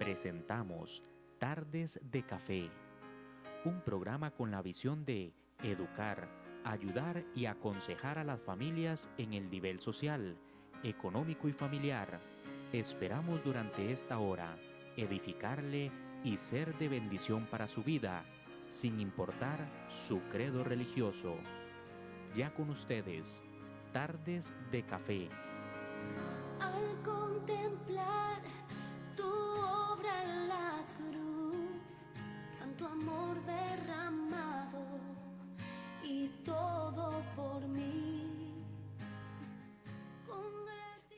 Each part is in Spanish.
Presentamos Tardes de Café, un programa con la visión de educar, ayudar y aconsejar a las familias en el nivel social, económico y familiar. Esperamos durante esta hora edificarle y ser de bendición para su vida, sin importar su credo religioso. Ya con ustedes, Tardes de Café. Al contemplar tu obra en la cruz, tanto amor derramado y todo por mí.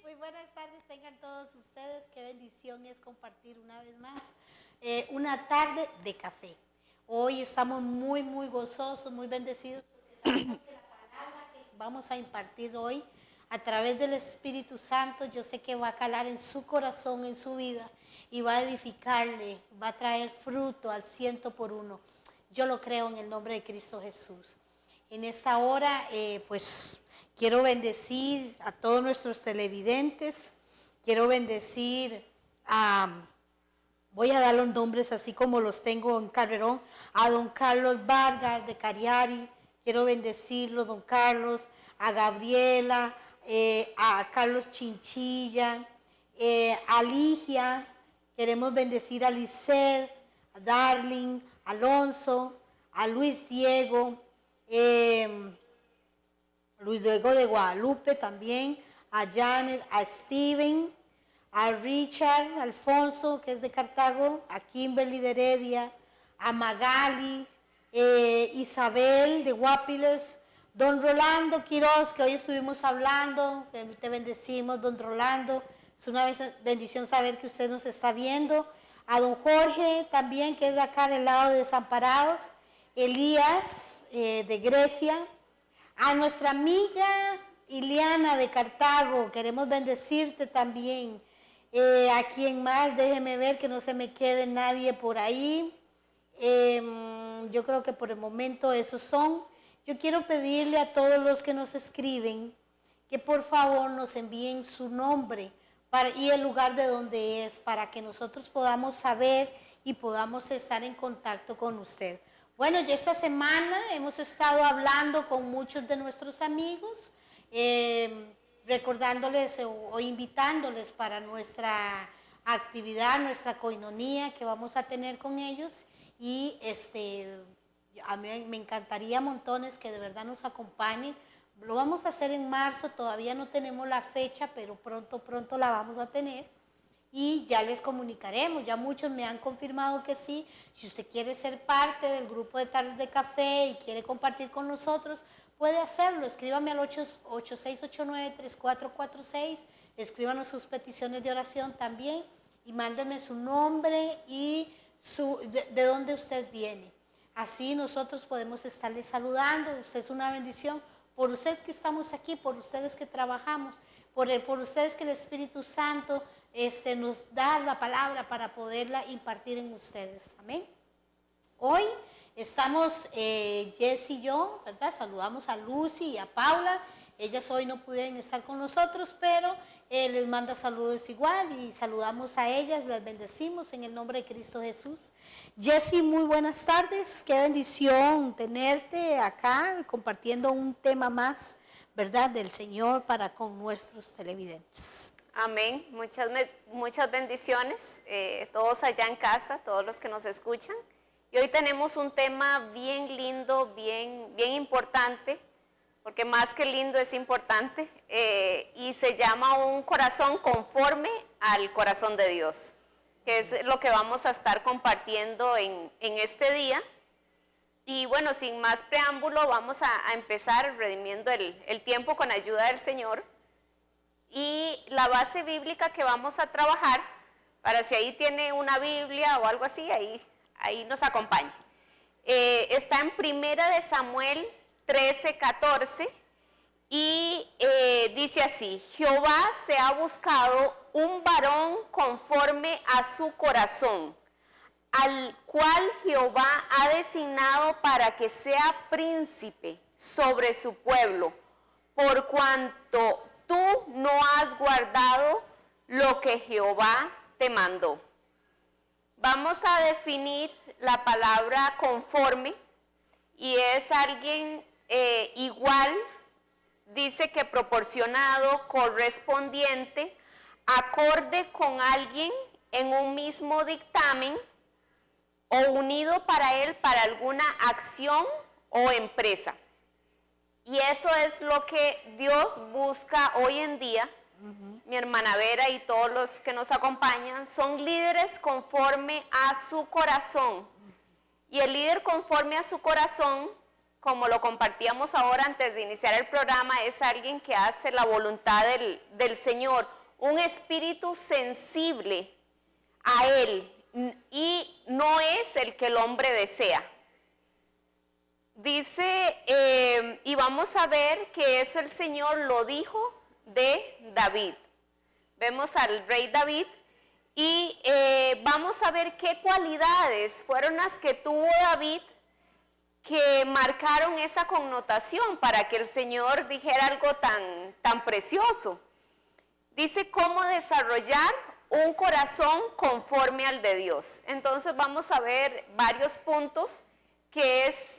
Muy buenas tardes tengan todos ustedes, qué bendición es compartir una vez más una tarde de café. Hoy estamos muy gozosos, muy bendecidos porque sabemos que la palabra que vamos a impartir hoy a través del Espíritu Santo, yo sé que va a calar en su corazón, en su vida, y va a edificarle, va a traer fruto al 100%. Yo lo creo en el nombre de Cristo Jesús. En esta hora, pues quiero bendecir a todos nuestros televidentes, quiero bendecir voy a dar los nombres así como los tengo en Carrerón, a don Carlos Vargas de Cariari, quiero bendecirlo, don Carlos, a Gabriela, a Carlos Chinchilla, a Ligia, queremos bendecir a Lisset, a Darling, a Alonso, a Luis Diego de Guadalupe también, a Janet, a Steven, a Richard Alfonso, que es de Cartago, a Kimberly de Heredia, a Magali, Isabel de Guapiles, don Rolando Quiroz, que hoy estuvimos hablando, te bendecimos, don Rolando, es una bendición saber que usted nos está viendo, a don Jorge también, que es de acá del lado de Desamparados, Elías de Grecia, a nuestra amiga Iliana de Cartago, queremos bendecirte también. ¿A quién más? Déjeme ver que no se me quede nadie por ahí. Yo creo que por el momento esos son. Yo quiero pedirle a todos los que nos escriben que por favor nos envíen su nombre y el lugar de donde es, para que nosotros podamos saber y podamos estar en contacto con usted. Bueno, ya esta semana hemos estado hablando con muchos de nuestros amigos, recordándoles o invitándoles para nuestra actividad, nuestra coinonía que vamos a tener con ellos, y a mí me encantaría montones que de verdad nos acompañen. Lo vamos a hacer en marzo, todavía no tenemos la fecha, pero pronto la vamos a tener y ya les comunicaremos. Ya muchos me han confirmado que sí. Si usted quiere ser parte del grupo de Tardes de Café y quiere compartir con nosotros, puede hacerlo. Escríbame al 8689-3446, escríbanos sus peticiones de oración también y mándenme su nombre y de dónde usted viene. Así nosotros podemos estarles saludando. Usted es una bendición. Por ustedes que estamos aquí, por ustedes que trabajamos, por ustedes que el Espíritu Santo nos da la palabra para poderla impartir en ustedes. Amén. Hoy estamos Jess y yo, ¿verdad? Saludamos a Lucy y a Paula. Ellas hoy no pudieron estar con nosotros, pero les manda saludos igual y saludamos a ellas, las bendecimos en el nombre de Cristo Jesús. Jessy, muy buenas tardes, qué bendición tenerte acá compartiendo un tema más, ¿verdad?, del Señor para con nuestros televidentes. Amén, muchas bendiciones, todos allá en casa, todos los que nos escuchan. Y hoy tenemos un tema bien lindo, bien importante, porque más que lindo es importante, y se llama un corazón conforme al corazón de Dios, que es lo que vamos a estar compartiendo en este día. Y bueno, sin más preámbulo, vamos a empezar redimiendo el tiempo con ayuda del Señor. Y la base bíblica que vamos a trabajar, para si ahí tiene una Biblia o algo así, ahí nos acompaña. Está en 1 Samuel 13:14 y dice así: Jehová se ha buscado un varón conforme a su corazón, al cual Jehová ha designado para que sea príncipe sobre su pueblo, por cuanto tú no has guardado lo que Jehová te mandó. Vamos a definir la palabra conforme y es alguien igual, dice que proporcionado, correspondiente, acorde con alguien en un mismo dictamen o unido para él para alguna acción o empresa. Y eso es lo que Dios busca hoy en día. Mi hermana Vera y todos los que nos acompañan son líderes conforme a su corazón. Y el líder conforme a su corazón, como lo compartíamos ahora antes de iniciar el programa, es alguien que hace la voluntad del Señor, un espíritu sensible a Él y no es el que el hombre desea. Dice, y vamos a ver que eso el Señor lo dijo de David. Vemos al rey David y vamos a ver qué cualidades fueron las que tuvo David que marcaron esa connotación para que el Señor dijera algo tan precioso. Dice cómo desarrollar un corazón conforme al de Dios. Entonces vamos a ver varios puntos que es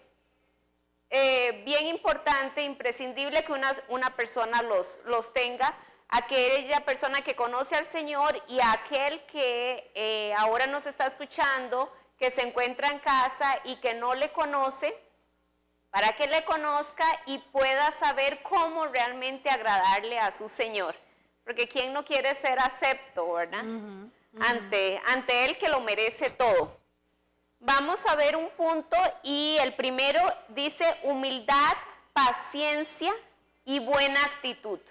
bien importante, imprescindible que una persona los tenga. Aquella persona que conoce al Señor y aquel que ahora nos está escuchando, que se encuentra en casa y que no le conoce, para que le conozca y pueda saber cómo realmente agradarle a su Señor. Porque ¿quién no quiere ser acepto, verdad? Ante Él que lo merece todo. Vamos a ver un punto y el primero dice humildad, paciencia y buena actitud.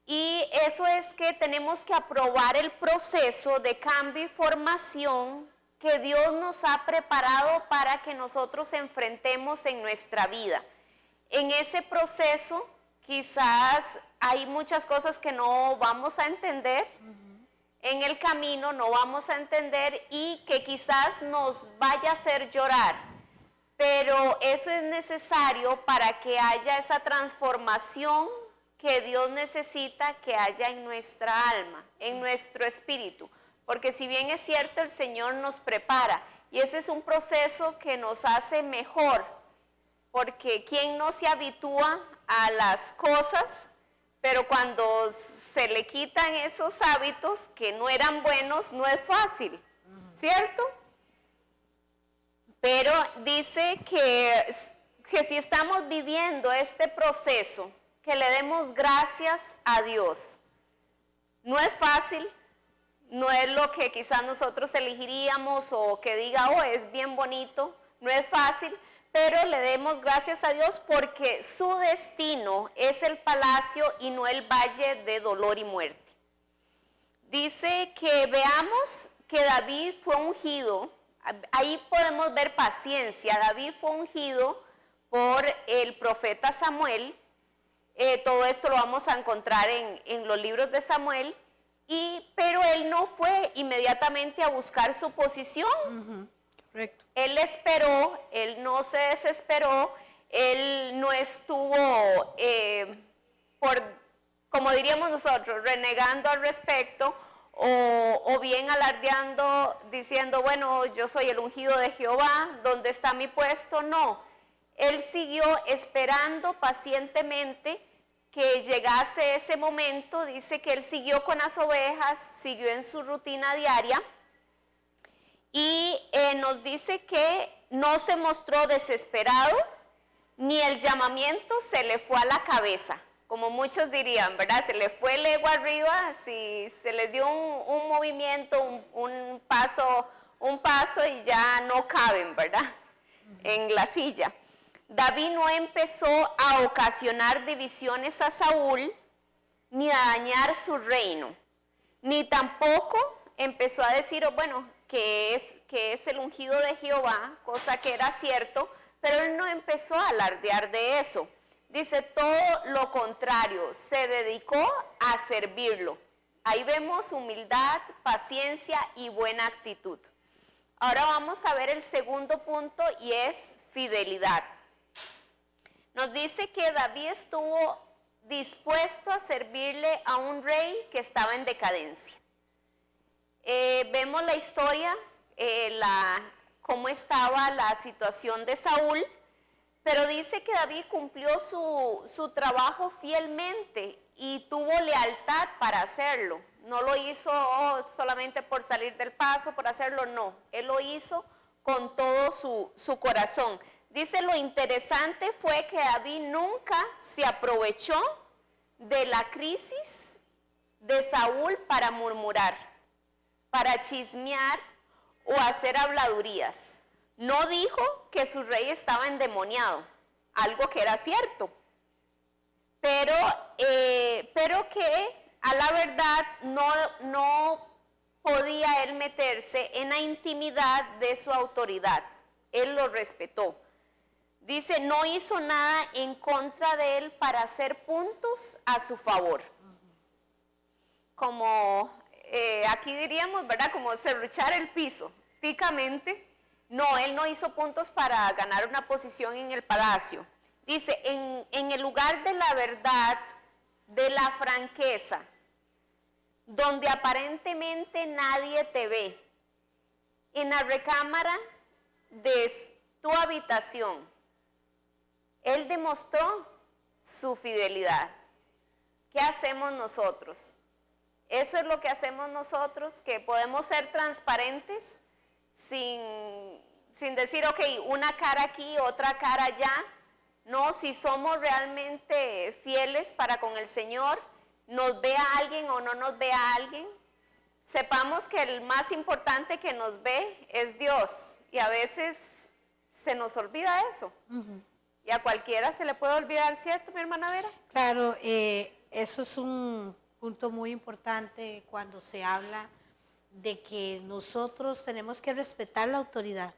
Y eso es que tenemos que aprobar el proceso de cambio y formación que Dios nos ha preparado para que nosotros enfrentemos en nuestra vida. En ese proceso quizás hay muchas cosas que no vamos a entender, en el camino no vamos a entender y que quizás nos vaya a hacer llorar, pero eso es necesario para que haya esa transformación que Dios necesita que haya en nuestra alma, en nuestro espíritu, porque si bien es cierto el Señor nos prepara y ese es un proceso que nos hace mejor, porque ¿quién no se habitúa a las cosas? Pero cuando se le quitan esos hábitos que no eran buenos, no es fácil, ¿cierto? Pero dice que si estamos viviendo este proceso, que le demos gracias a Dios. No es fácil, no es lo que quizás nosotros elegiríamos o que diga, oh, es bien bonito, no es fácil, pero le demos gracias a Dios porque su destino es el palacio y no el valle de dolor y muerte. Dice que veamos que David fue ungido, ahí podemos ver paciencia, David fue ungido por el profeta Samuel, todo esto lo vamos a encontrar en los libros de Samuel, pero él no fue inmediatamente a buscar su posición. Correcto. Él esperó, él no se desesperó, él no estuvo, como diríamos nosotros, renegando al respecto o bien alardeando, diciendo, bueno, yo soy el ungido de Jehová, ¿dónde está mi puesto? No, él siguió esperando pacientemente que llegase ese momento. Dice que él siguió con las ovejas, siguió en su rutina diaria. Y nos dice que no se mostró desesperado, ni el llamamiento se le fue a la cabeza, como muchos dirían, ¿verdad? Se le fue el ego arriba, si se les dio un movimiento, un paso y ya no caben, ¿verdad? En la silla. David no empezó a ocasionar divisiones a Saúl, ni a dañar su reino, ni tampoco empezó a decir, bueno, que es el ungido de Jehová, cosa que era cierto, pero él no empezó a alardear de eso. Dice todo lo contrario, se dedicó a servirlo. Ahí vemos humildad, paciencia y buena actitud. Ahora vamos a ver el segundo punto y es fidelidad. Nos dice que David estuvo dispuesto a servirle a un rey que estaba en decadencia. Vemos la historia cómo estaba la situación de Saúl, pero dice que David cumplió su trabajo fielmente y tuvo lealtad para hacerlo. No lo hizo solamente por salir del paso, por hacerlo, no. Él lo hizo con todo su corazón. Dice, lo interesante fue que David nunca se aprovechó de la crisis de Saúl para murmurar, para chismear o hacer habladurías. No dijo que su rey estaba endemoniado, algo que era cierto, pero que a la verdad no podía él meterse en la intimidad de su autoridad. Él lo respetó. Dice, no hizo nada en contra de él para hacer puntos a su favor. Como aquí diríamos, ¿verdad? Como serruchar el piso. Típicamente, no, él no hizo puntos para ganar una posición en el palacio. Dice, en el lugar de la verdad, de la franqueza, donde aparentemente nadie te ve, en la recámara de tu habitación, él demostró su fidelidad. ¿Qué hacemos nosotros? Eso es lo que hacemos nosotros, que podemos ser transparentes sin decir, ok, una cara aquí, otra cara allá. No, si somos realmente fieles para con el Señor, nos vea alguien o no nos vea alguien, sepamos que el más importante que nos ve es Dios. Y a veces se nos olvida eso. Y a cualquiera se le puede olvidar, ¿cierto, mi hermana Vera? Claro, eso es un punto muy importante cuando se habla de que nosotros tenemos que respetar la autoridad.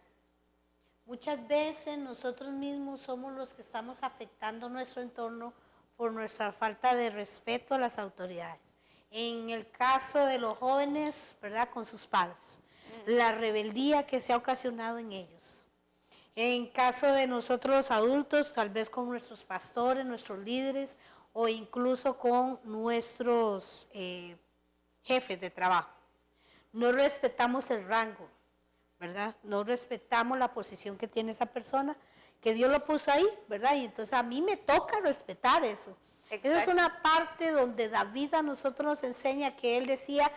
Muchas veces nosotros mismos somos los que estamos afectando nuestro entorno por nuestra falta de respeto a las autoridades. En el caso de los jóvenes, ¿verdad?, con sus padres, la rebeldía que se ha ocasionado en ellos. En caso de nosotros los adultos, tal vez con nuestros pastores, nuestros líderes o incluso con nuestros jefes de trabajo. No respetamos el rango, ¿verdad? No respetamos la posición que tiene esa persona, que Dios lo puso ahí, ¿verdad? Y entonces a mí me toca respetar eso. Exacto. Esa es una parte donde David a nosotros nos enseña que él decía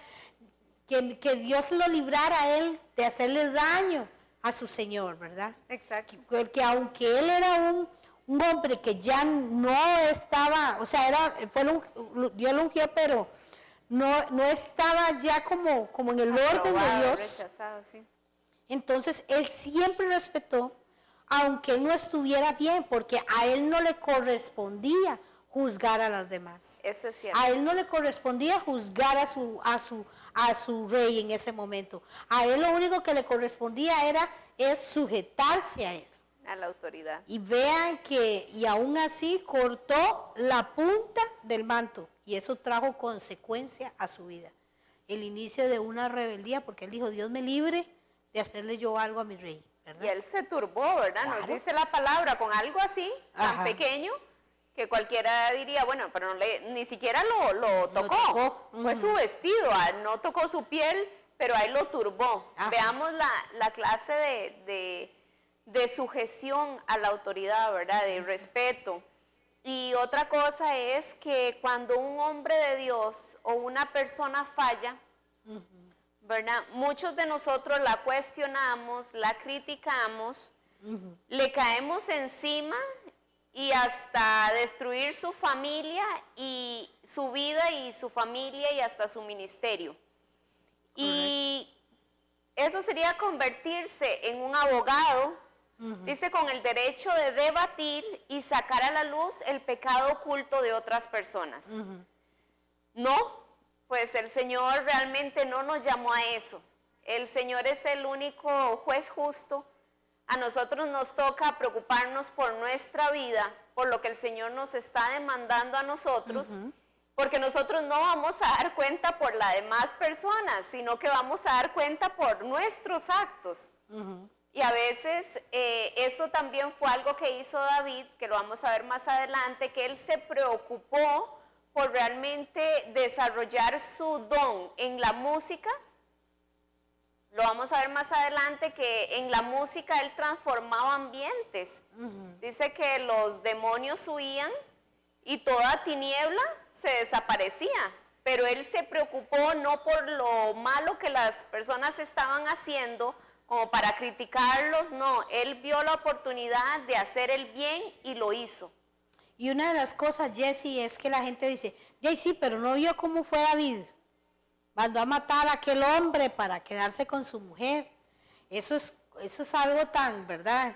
que Dios lo librara a él de hacerle daño a su Señor, ¿verdad? Exacto. Que aunque él era un hombre que ya no estaba, o sea, Dios lo ungió, pero no estaba ya como en el orden de Dios. Rechazado, sí. Entonces, él siempre respetó, aunque no estuviera bien, porque a él no le correspondía juzgar a las demás. Eso es cierto. A él no le correspondía juzgar a su rey en ese momento. A él lo único que le correspondía es sujetarse a él. A la autoridad. Y vean y aún así cortó la punta del manto. Y eso trajo consecuencia a su vida. El inicio de una rebeldía, porque él dijo, Dios me libre de hacerle yo algo a mi rey, ¿verdad? Y él se turbó, ¿verdad? Claro. Nos dice la palabra con algo así, tan pequeño, que cualquiera diría, bueno, pero ni siquiera lo tocó. Fue su vestido, no tocó su piel, pero a él lo turbó. Ajá. Veamos la clase de sujeción a la autoridad, ¿verdad? De respeto. Y otra cosa es que cuando un hombre de Dios o una persona falla, ¿verdad? Muchos de nosotros la cuestionamos, la criticamos, le caemos encima y hasta destruir su familia y su vida y su familia y hasta su ministerio. Y eso sería convertirse en un abogado, dice, con el derecho de debatir y sacar a la luz el pecado oculto de otras personas. No, pues el Señor realmente no nos llamó a eso. El Señor es el único juez justo. A nosotros nos toca preocuparnos por nuestra vida, por lo que el Señor nos está demandando a nosotros, porque nosotros no vamos a dar cuenta por las demás personas, sino que vamos a dar cuenta por nuestros actos. Y a veces eso también fue algo que hizo David, que lo vamos a ver más adelante, que él se preocupó por realmente desarrollar su don en la música, Lo vamos a ver más adelante que en la música él transformaba ambientes. Dice que los demonios huían y toda tiniebla se desaparecía. Pero él se preocupó no por lo malo que las personas estaban haciendo, como para criticarlos, no. Él vio la oportunidad de hacer el bien y lo hizo. Y una de las cosas, Jessie, es que la gente dice, sí, pero no vio cómo fue David. Mandó a matar a aquel hombre para quedarse con su mujer. Eso es algo tan, ¿verdad?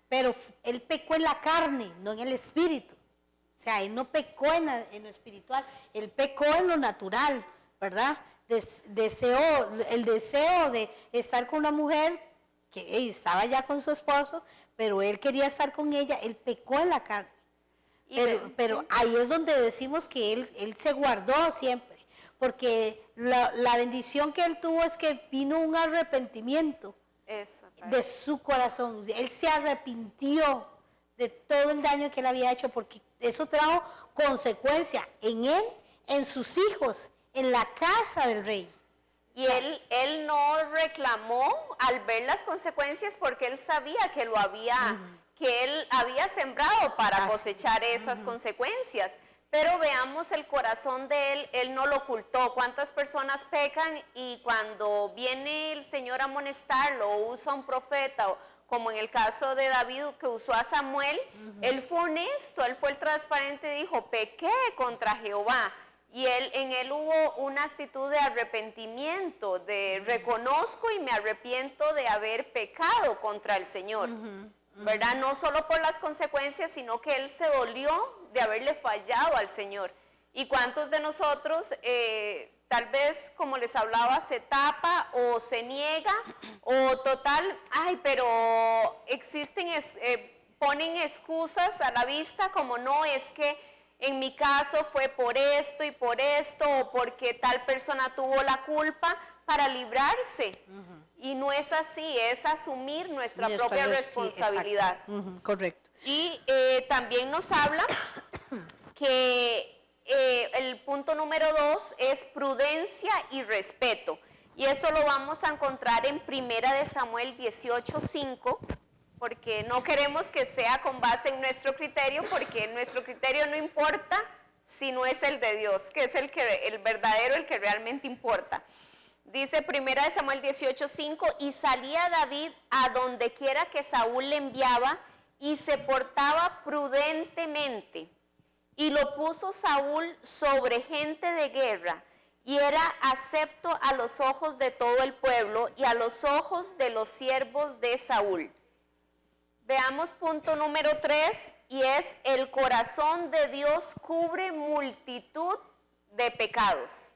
Pero él pecó en la carne, no en el espíritu. O sea, él no pecó en lo espiritual, él pecó en lo natural, ¿verdad? El deseo de estar con una mujer que estaba ya con su esposo, pero él quería estar con ella, él pecó en la carne. Pero ahí es donde decimos que él se guardó siempre, porque la bendición que él tuvo es que vino un arrepentimiento de su corazón. Él se arrepintió de todo el daño que él había hecho, porque eso trajo consecuencia en él, en sus hijos, en la casa del rey. Y él no reclamó al ver las consecuencias porque él sabía que que él había sembrado para cosechar esas consecuencias. Pero veamos el corazón de él no lo ocultó. ¿Cuántas personas pecan y cuando viene el Señor a amonestarlo o usa un profeta, como en el caso de David que usó a Samuel, él fue honesto, él fue el transparente y dijo, pequé contra Jehová. Y en él hubo una actitud de arrepentimiento, de reconozco y me arrepiento de haber pecado contra el Señor. ¿Verdad? No solo por las consecuencias, sino que él se dolió de haberle fallado al Señor. ¿Y cuántos de nosotros, tal vez, como les hablaba, se tapa o se niega, o total, pero ponen excusas a la vista como no, es que en mi caso fue por esto y por esto, o porque tal persona tuvo la culpa para librarse. Y no es así, es asumir nuestra propia responsabilidad. Correcto. Y también nos habla que el punto número 2 es prudencia y respeto. Y eso lo vamos a encontrar en 1 Samuel 18:5, porque no queremos que sea con base en nuestro criterio, porque nuestro criterio no importa si no es el de Dios, que es el verdadero, el que realmente importa. Dice 1 Samuel 18:5, y salía David a donde quiera que Saúl le enviaba y se portaba prudentemente. Y lo puso Saúl sobre gente de guerra y era acepto a los ojos de todo el pueblo y a los ojos de los siervos de Saúl. Veamos punto número 3 y es el corazón de Dios cubre multitud de pecados.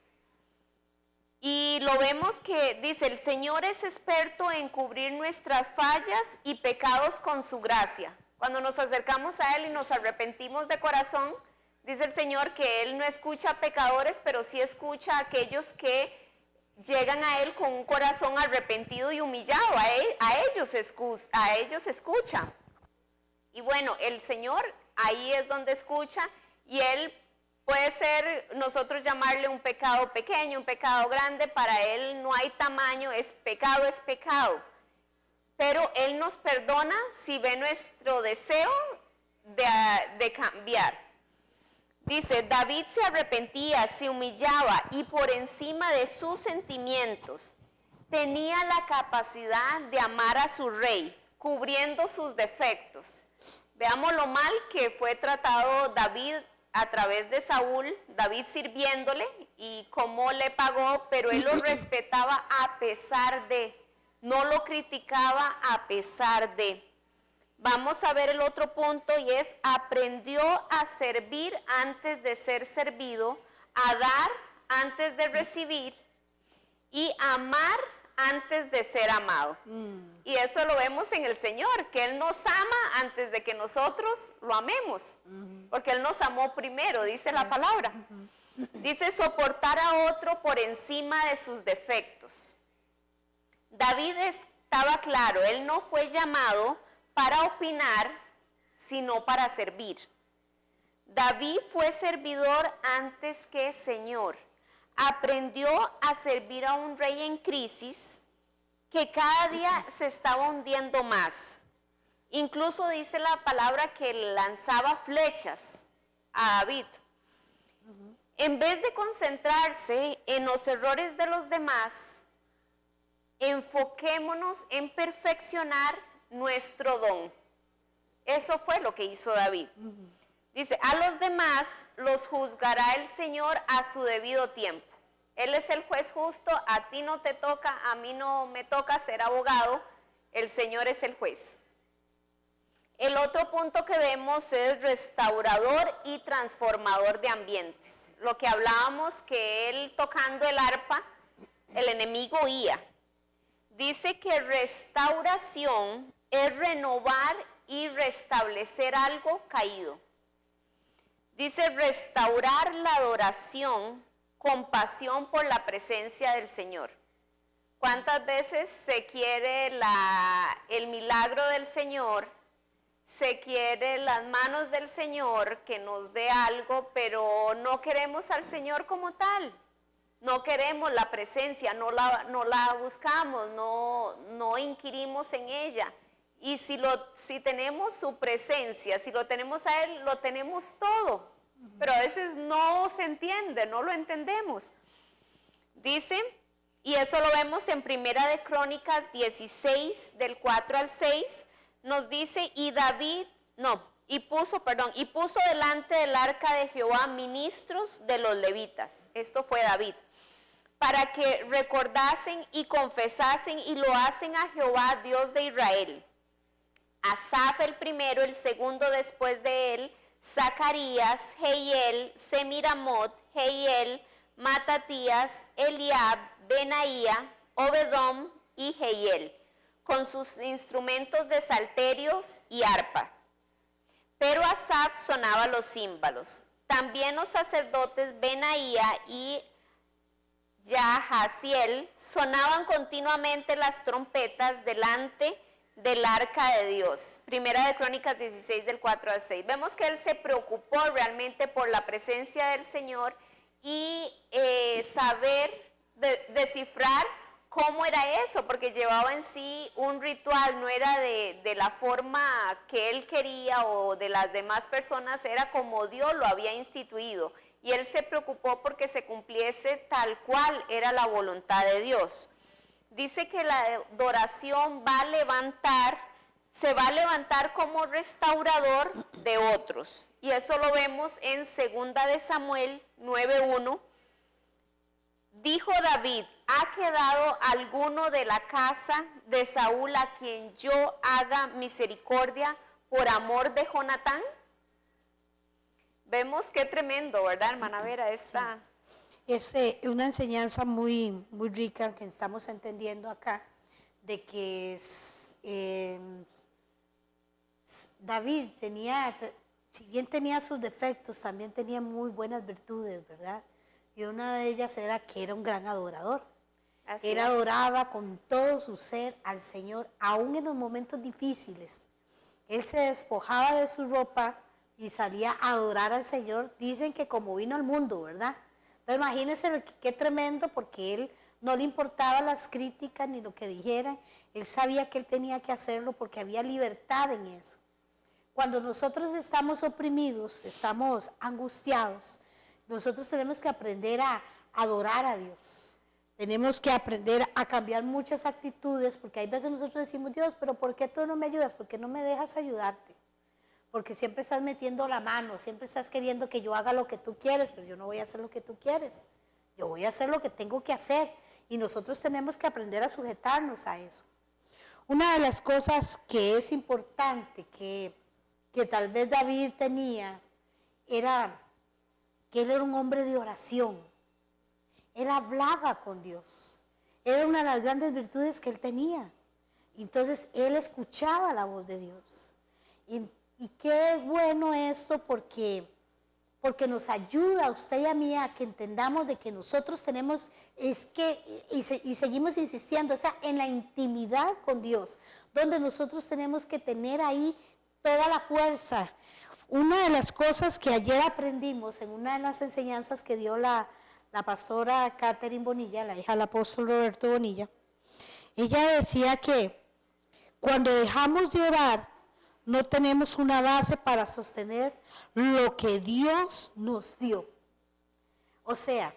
Y lo vemos que dice, el Señor es experto en cubrir nuestras fallas y pecados con su gracia. Cuando nos acercamos a Él y nos arrepentimos de corazón, dice el Señor que Él no escucha a pecadores, pero sí escucha a aquellos que llegan a Él con un corazón arrepentido y humillado. A ellos escucha. Y bueno, el Señor ahí es donde escucha y Él puede ser, nosotros llamarle un pecado pequeño, un pecado grande, para Él no hay tamaño, es pecado. Pero Él nos perdona si ve nuestro deseo de cambiar. Dice, David se arrepentía, se humillaba y por encima de sus sentimientos tenía la capacidad de amar a su rey, cubriendo sus defectos. Veamos lo mal que fue tratado David a través de Saúl, David sirviéndole y cómo le pagó, pero él lo respetaba a pesar de, no lo criticaba a pesar de. Vamos a ver el otro punto y es, aprendió a servir antes de ser servido, a dar antes de recibir y amar antes de ser amado. Y eso lo vemos en el Señor, que Él nos ama antes de que nosotros lo amemos, porque Él nos amó primero, dice la palabra. Dice soportar a otro por encima de sus defectos. David estaba claro, él no fue llamado para opinar, sino para servir. David fue servidor antes que Señor. Aprendió a servir a un rey en crisis que cada día se estaba hundiendo más. Incluso dice la palabra que lanzaba flechas a David. En vez de concentrarse en los errores de los demás, enfoquémonos en perfeccionar nuestro don. Eso fue lo que hizo David. Dice, a los demás los juzgará el Señor a su debido tiempo. Él es el juez justo, a ti no te toca, a mí no me toca ser abogado, el Señor es el juez. El otro punto que vemos es restaurador y transformador de ambientes. Lo que hablábamos, que él tocando el arpa, el enemigo huía. Dice que restauración es renovar y restablecer algo caído. Dice restaurar la adoración con pasión por la presencia del Señor. ¿Cuántas veces se quiere el milagro del Señor? Se quiere las manos del Señor que nos dé algo, pero no queremos al Señor como tal. No queremos la presencia, no la buscamos, no inquirimos en ella. Y si tenemos su presencia, si lo tenemos a Él, lo tenemos todo. Pero a veces no se entiende, no lo entendemos. Dice, y eso lo vemos en Primera de Crónicas 16, del 4 al 6, nos dice, y puso delante del arca de Jehová ministros de los levitas. Esto fue David. Para que recordasen y confesasen y lo hacen a Jehová, Dios de Israel. Asaf el primero, el segundo después de él, Zacarías, Jehiel, Semiramot, Jehiel, Matatías, Eliab, Benaía, Obedom y Jehiel, con sus instrumentos de salterios y arpa. Pero Asaf sonaba los címbalos. También los sacerdotes Benaía y Yahaziel sonaban continuamente las trompetas delante del arca de Dios. Primera de Crónicas 16 del 4 al 6. Vemos que él se preocupó realmente por la presencia del Señor y saber descifrar cómo era eso, porque llevaba en sí un ritual, no era de la forma que él quería o de las demás personas, era como Dios lo había instituido. Y él se preocupó porque se cumpliese tal cual era la voluntad de Dios. Dice que la adoración se va a levantar como restaurador de otros. Y eso lo vemos en 2 de Samuel 9:1. Dijo David, ¿ha quedado alguno de la casa de Saúl a quien yo haga misericordia por amor de Jonatán? Vemos qué tremendo, ¿verdad, hermana Vera? Esta... Sí. Es una enseñanza muy, muy rica que estamos entendiendo acá, de que David si bien tenía sus defectos, también tenía muy buenas virtudes, ¿verdad? Y una de ellas era que era un gran adorador. Él adoraba con todo su ser al Señor, aún en los momentos difíciles. Él se despojaba de su ropa y salía a adorar al Señor. Dicen que como vino al mundo, ¿verdad? Entonces imagínense qué tremendo, porque él no le importaba las críticas ni lo que dijeran. Él sabía que él tenía que hacerlo porque había libertad en eso. Cuando nosotros estamos oprimidos, estamos angustiados, nosotros tenemos que aprender a adorar a Dios. Tenemos que aprender a cambiar muchas actitudes, porque hay veces nosotros decimos, Dios, pero ¿por qué tú no me ayudas? ¿Por qué no me dejas ayudarte? Porque siempre estás metiendo la mano, siempre estás queriendo que yo haga lo que tú quieres, pero yo no voy a hacer lo que tú quieres. Yo voy a hacer lo que tengo que hacer. Y nosotros tenemos que aprender a sujetarnos a eso. Una de las cosas que es importante, que tal vez David tenía, era que él era un hombre de oración. Él hablaba con Dios. Era una de las grandes virtudes que él tenía. Entonces, él escuchaba la voz de Dios. ¿Y qué es bueno esto? Porque nos ayuda a usted y a mí a que entendamos de que nosotros tenemos, y seguimos insistiendo, o sea, en la intimidad con Dios, donde nosotros tenemos que tener ahí toda la fuerza. Una de las cosas que ayer aprendimos en una de las enseñanzas que dio la pastora Catherine Bonilla, la hija del apóstol Roberto Bonilla, ella decía que cuando dejamos de orar, no tenemos una base para sostener lo que Dios nos dio. O sea,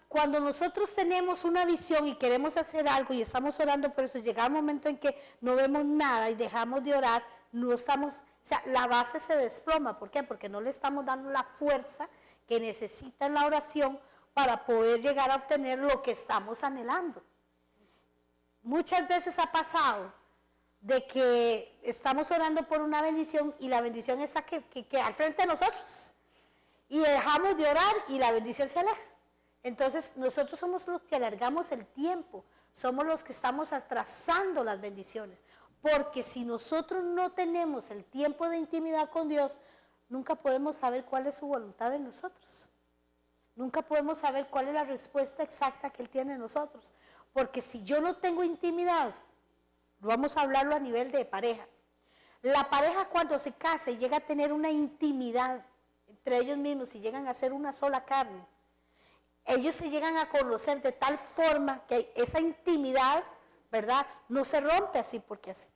cuando nosotros tenemos una visión y queremos hacer algo y estamos orando por eso, llega un momento en que no vemos nada y dejamos de orar, no estamos, o sea, la base se desploma. ¿Por qué? Porque no le estamos dando la fuerza que necesita en la oración para poder llegar a obtener lo que estamos anhelando. Muchas veces ha pasado de que estamos orando por una bendición y la bendición está que al frente de nosotros. Y dejamos de orar y la bendición se aleja. Entonces nosotros somos los que alargamos el tiempo, somos los que estamos atrasando las bendiciones. Porque si nosotros no tenemos el tiempo de intimidad con Dios, nunca podemos saber cuál es su voluntad en nosotros. Nunca podemos saber cuál es la respuesta exacta que Él tiene en nosotros. Porque si yo no tengo intimidad, vamos a hablarlo a nivel de pareja. La pareja cuando se casa y llega a tener una intimidad entre ellos mismos y llegan a ser una sola carne, ellos se llegan a conocer de tal forma que esa intimidad, ¿verdad?, no se rompe así porque así.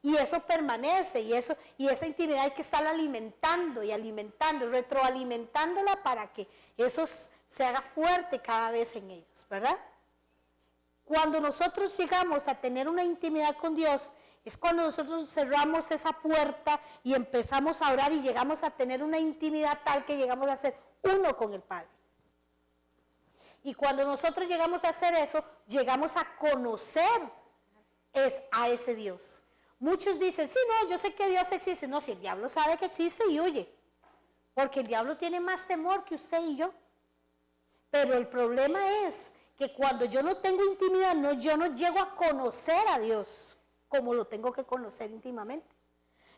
Y eso permanece y esa intimidad hay que estar alimentando y alimentando, retroalimentándola para que eso se haga fuerte cada vez en ellos, ¿verdad? Cuando nosotros llegamos a tener una intimidad con Dios, es cuando nosotros cerramos esa puerta y empezamos a orar y llegamos a tener una intimidad tal que llegamos a ser uno con el Padre. Y cuando nosotros llegamos a hacer eso, llegamos a conocer a ese Dios. Muchos dicen, sí, no, yo sé que Dios existe. No, si el diablo sabe que existe y huye. Porque el diablo tiene más temor que usted y yo. Pero el problema es que cuando yo no tengo intimidad, yo no llego a conocer a Dios como lo tengo que conocer íntimamente.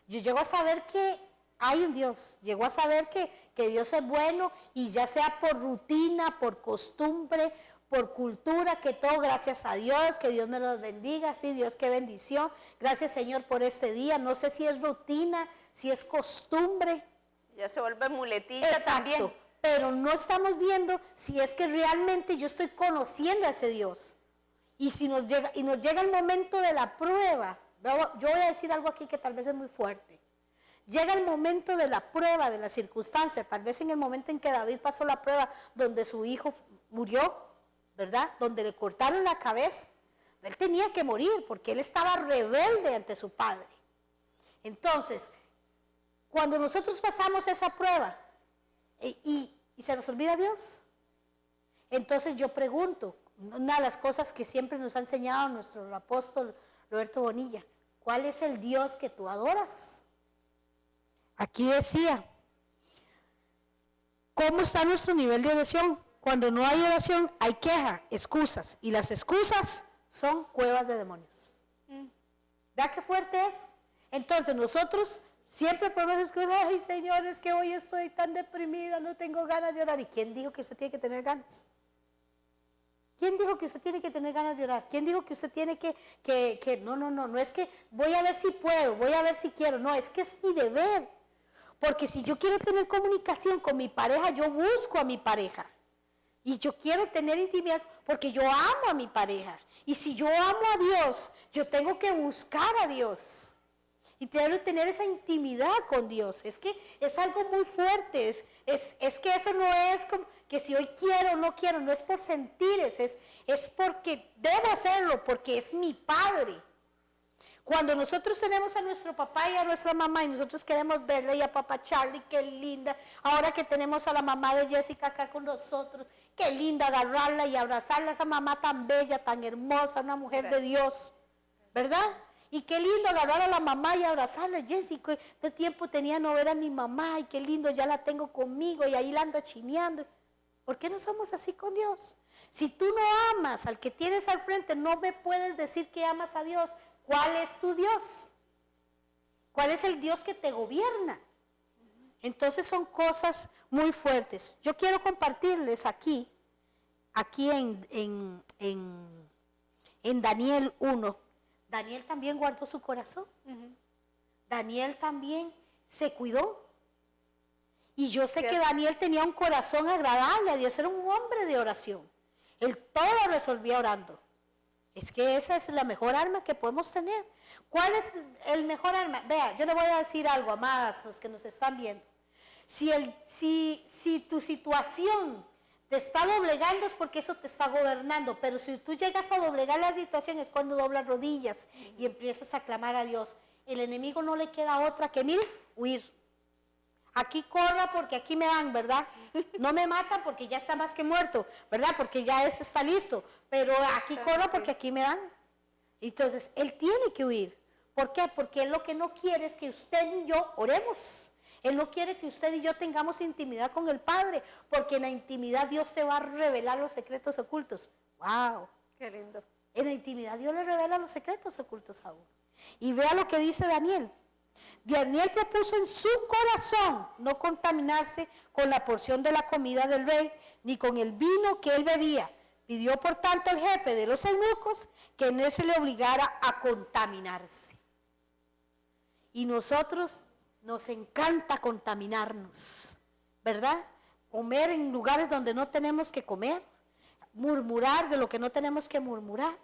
Yo llego a saber que hay un Dios, llego a saber que Dios es bueno y ya sea por rutina, por costumbre, por cultura, que todo gracias a Dios, que Dios me los bendiga, sí, Dios, qué bendición, gracias Señor por este día, no sé si es rutina, si es costumbre. Ya se vuelve muletilla. Exacto, también. Pero no estamos viendo si es que realmente yo estoy conociendo a ese Dios. Y si nos llega el momento de la prueba, yo voy a decir algo aquí que tal vez es muy fuerte. Llega el momento de la prueba, de la circunstancia, tal vez en el momento en que David pasó la prueba donde su hijo murió, ¿verdad? Donde le cortaron la cabeza. Él tenía que morir porque él estaba rebelde ante su padre. Entonces, cuando nosotros pasamos esa prueba y se nos olvida Dios, entonces yo pregunto, una de las cosas que siempre nos ha enseñado nuestro apóstol Roberto Bonilla, ¿cuál es el Dios que tú adoras? Aquí decía, ¿cómo está nuestro nivel de oración? Cuando no hay oración, hay queja, excusas. Y las excusas son cuevas de demonios. ¿Verdad qué fuerte es? Entonces nosotros siempre podemos excusar, ay Señor, es que hoy estoy tan deprimida, no tengo ganas de orar. ¿Y quién dijo que usted tiene que tener ganas? ¿Quién dijo que usted tiene que tener ganas de orar? ¿Quién dijo que usted tiene que no es que voy a ver si puedo, voy a ver si quiero. No, es que es mi deber. Porque si yo quiero tener comunicación con mi pareja, yo busco a mi pareja. Y yo quiero tener intimidad porque yo amo a mi pareja. Y si yo amo a Dios, yo tengo que buscar a Dios. Y tengo que tener esa intimidad con Dios. Es que es algo muy fuerte. Es que eso no es como que si hoy quiero o no quiero, no es por sentires, es porque debo hacerlo, porque es mi Padre. Cuando nosotros tenemos a nuestro papá y a nuestra mamá y nosotros queremos verle y a papá Charlie, qué linda, ahora que tenemos a la mamá de Jessica acá con nosotros, qué linda agarrarla y abrazarla, esa mamá tan bella, tan hermosa, una mujer de Dios, ¿verdad? Y qué lindo agarrar a la mamá y abrazarla, Jessica, de tiempo tenía no ver a mi mamá y qué lindo, ya la tengo conmigo y ahí la ando chineando. ¿Por qué no somos así con Dios? Si tú no amas al que tienes al frente, no me puedes decir que amas a Dios. ¿Cuál es tu Dios? ¿Cuál es el Dios que te gobierna? Entonces son cosas muy fuertes. Yo quiero compartirles aquí en Daniel 1. Daniel también guardó su corazón. Daniel también se cuidó. Y yo sé que Daniel tenía un corazón agradable a Dios. Era un hombre de oración. Él todo lo resolvía orando. Es que esa es la mejor arma que podemos tener. ¿Cuál es el mejor arma? Vea, yo le voy a decir algo, amadas, los que nos están viendo. Si tu situación te está doblegando es porque eso te está gobernando, pero si tú llegas a doblegar la situación es cuando doblas rodillas y empiezas a clamar a Dios. El enemigo no le queda otra que, mire, huir. Aquí corra porque aquí me dan, ¿verdad? No me matan porque ya está más que muerto, ¿verdad? Porque ya ese está listo, pero aquí corra porque aquí me dan. Entonces, él tiene que huir. ¿Por qué? Porque él lo que no quiere es que usted y yo oremos. Él no quiere que usted y yo tengamos intimidad con el Padre, porque en la intimidad Dios te va a revelar los secretos ocultos. ¡Wow! Qué lindo. En la intimidad Dios le revela los secretos ocultos a uno. Y vea lo que dice Daniel. Daniel propuso en su corazón no contaminarse con la porción de la comida del rey, ni con el vino que él bebía. Pidió por tanto al jefe de los eunucos que no se le obligara a contaminarse. Y nosotros nos encanta contaminarnos, ¿verdad? Comer en lugares donde no tenemos que comer, murmurar de lo que no tenemos que murmurar,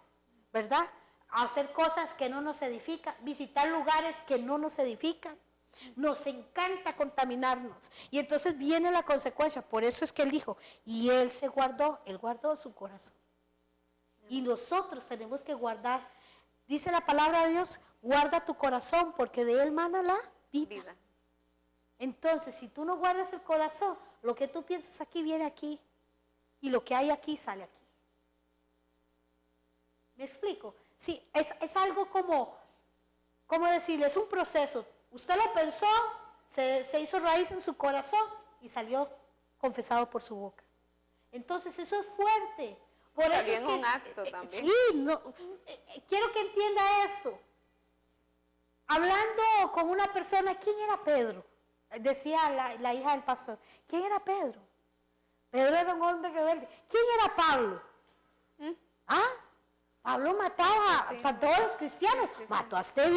¿verdad? Hacer cosas que no nos edifican, visitar lugares que no nos edifican. Nos encanta contaminarnos. Y entonces viene la consecuencia. Por eso es que él dijo, y él guardó su corazón. Y nosotros tenemos que guardar, dice la palabra de Dios, guarda tu corazón porque de él mana la vida. Entonces, si tú no guardas el corazón, lo que tú piensas aquí viene aquí. Y lo que hay aquí sale aquí. ¿Me explico? Sí, es algo como decirle, es un proceso. Usted lo pensó, se hizo raíz en su corazón y salió confesado por su boca. Entonces eso es fuerte. Por eso es un acto también. Sí, quiero que entienda esto. Hablando con una persona, ¿quién era Pedro? Decía la hija del pastor, ¿quién era Pedro? Pedro era un hombre rebelde. ¿Quién era Pablo? Pablo mataba a todos los cristianos. Mató a Esteban.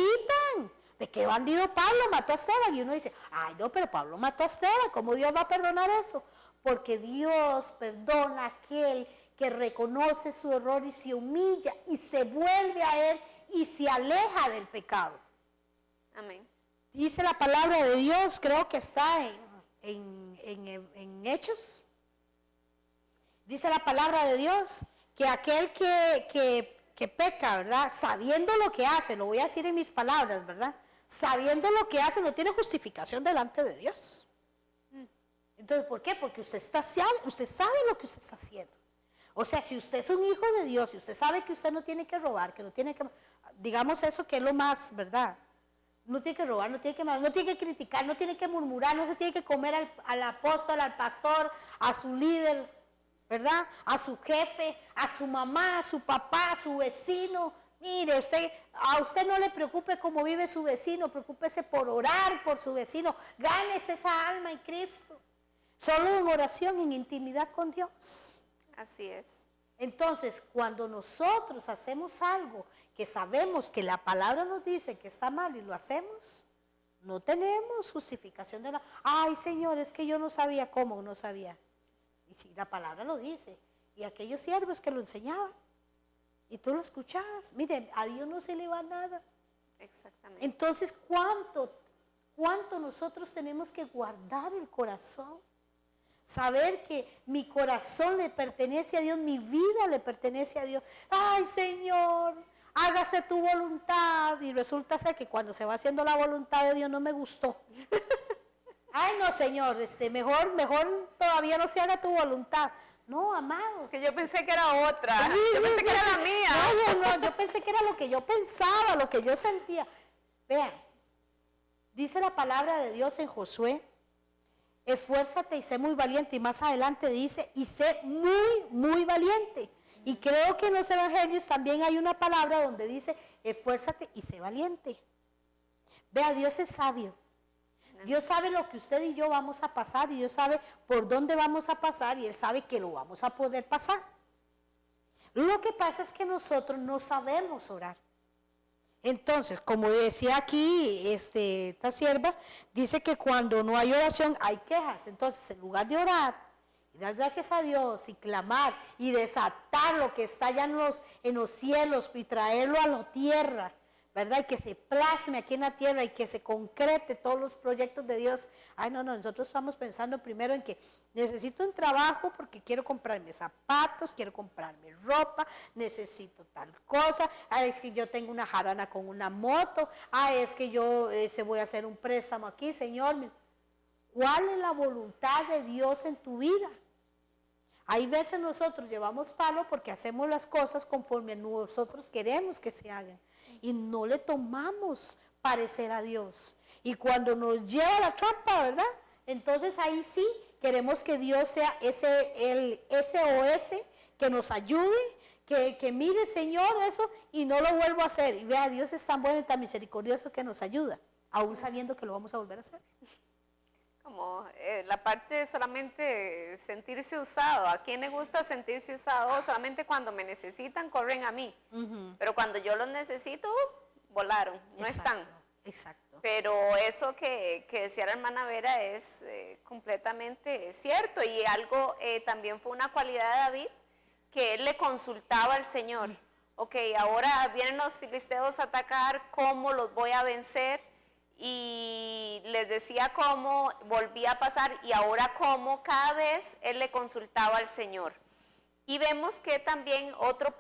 ¿De qué bandido Pablo mató a Esteban? Y uno dice, ay no, pero Pablo mató a Esteban. ¿Cómo Dios va a perdonar eso? Porque Dios perdona a aquel que reconoce su error y se humilla y se vuelve a él y se aleja del pecado. Amén. Dice la palabra de Dios, creo que está en Hechos. Dice la palabra de Dios que aquel que peca, ¿verdad? Sabiendo lo que hace, lo voy a decir en mis palabras, ¿verdad? Sabiendo lo que hace, no tiene justificación delante de Dios. Entonces, ¿por qué? Porque usted sabe lo que usted está haciendo. O sea, si usted es un hijo de Dios, si usted sabe que usted no tiene que robar, que no tiene que, digamos eso que es lo más, ¿verdad? No tiene que robar, no tiene que criticar, no tiene que murmurar, no se tiene que comer al apóstol, al pastor, a su líder, ¿verdad? A su jefe, a su mamá, a su papá, a su vecino. Mire, a usted no le preocupe cómo vive su vecino, preocúpese por orar por su vecino. Gánese esa alma en Cristo. Solo en oración, en intimidad con Dios. Así es. Entonces, cuando nosotros hacemos algo que sabemos que la palabra nos dice que está mal y lo hacemos, no tenemos justificación de nada. Ay, Señor, es que yo no sabía cómo, no sabía. Y si la palabra lo dice, y aquellos siervos que lo enseñaban, y tú lo escuchabas, mire, a Dios no se le va nada. Exactamente. Entonces, ¿cuánto nosotros tenemos que guardar el corazón? Saber que mi corazón le pertenece a Dios, mi vida le pertenece a Dios. Ay, Señor, hágase tu voluntad. Y resulta ser que cuando se va haciendo la voluntad de Dios no me gustó. Ay, no, Señor, mejor todavía no se haga tu voluntad. No, amados. Es que yo pensé que era otra. Sí, yo pensé que era la mía. No, yo pensé que era lo que yo pensaba, lo que yo sentía. Vean, dice la palabra de Dios en Josué, esfuérzate y sé muy valiente. Y más adelante dice, y sé muy, muy valiente. Y creo que en los evangelios también hay una palabra donde dice, esfuérzate y sé valiente. Vea, Dios es sabio. Dios sabe lo que usted y yo vamos a pasar, y Dios sabe por dónde vamos a pasar, y Él sabe que lo vamos a poder pasar. Lo que pasa es que nosotros no sabemos orar. Entonces, como decía aquí esta sierva, dice que cuando no hay oración hay quejas. Entonces, en lugar de orar y dar gracias a Dios y clamar y desatar lo que está allá en los cielos y traerlo a la tierra, ¿verdad? Y que se plasme aquí en la tierra y que se concrete todos los proyectos de Dios. Ay, no, nosotros estamos pensando primero en que necesito un trabajo porque quiero comprarme zapatos, quiero comprarme ropa, necesito tal cosa. Ah, es que yo tengo una jarana con una moto. Ah, es que yo se voy a hacer un préstamo aquí, Señor. ¿Cuál es la voluntad de Dios en tu vida? Hay veces nosotros llevamos palo porque hacemos las cosas conforme nosotros queremos que se hagan y no le tomamos parecer a Dios. Y cuando nos lleva la trampa, ¿verdad? Entonces ahí sí queremos que Dios sea el SOS que nos ayude, que mire, Señor, eso y no lo vuelvo a hacer. Y vea, Dios es tan bueno y tan misericordioso que nos ayuda, aún sabiendo que lo vamos a volver a hacer. Como la parte de solamente sentirse usado. ¿A quién le gusta sentirse usado? Solamente cuando me necesitan corren a mí. Pero cuando yo los necesito, volaron, no están. Exacto. Pero eso que decía la hermana Vera es completamente cierto. Y algo también fue una cualidad de David, que él le consultaba al Señor. Ok, ahora vienen los filisteos a atacar, ¿cómo los voy a vencer? Y les decía cómo, volvía a pasar y ahora cómo, cada vez él le consultaba al Señor. Y vemos que también otro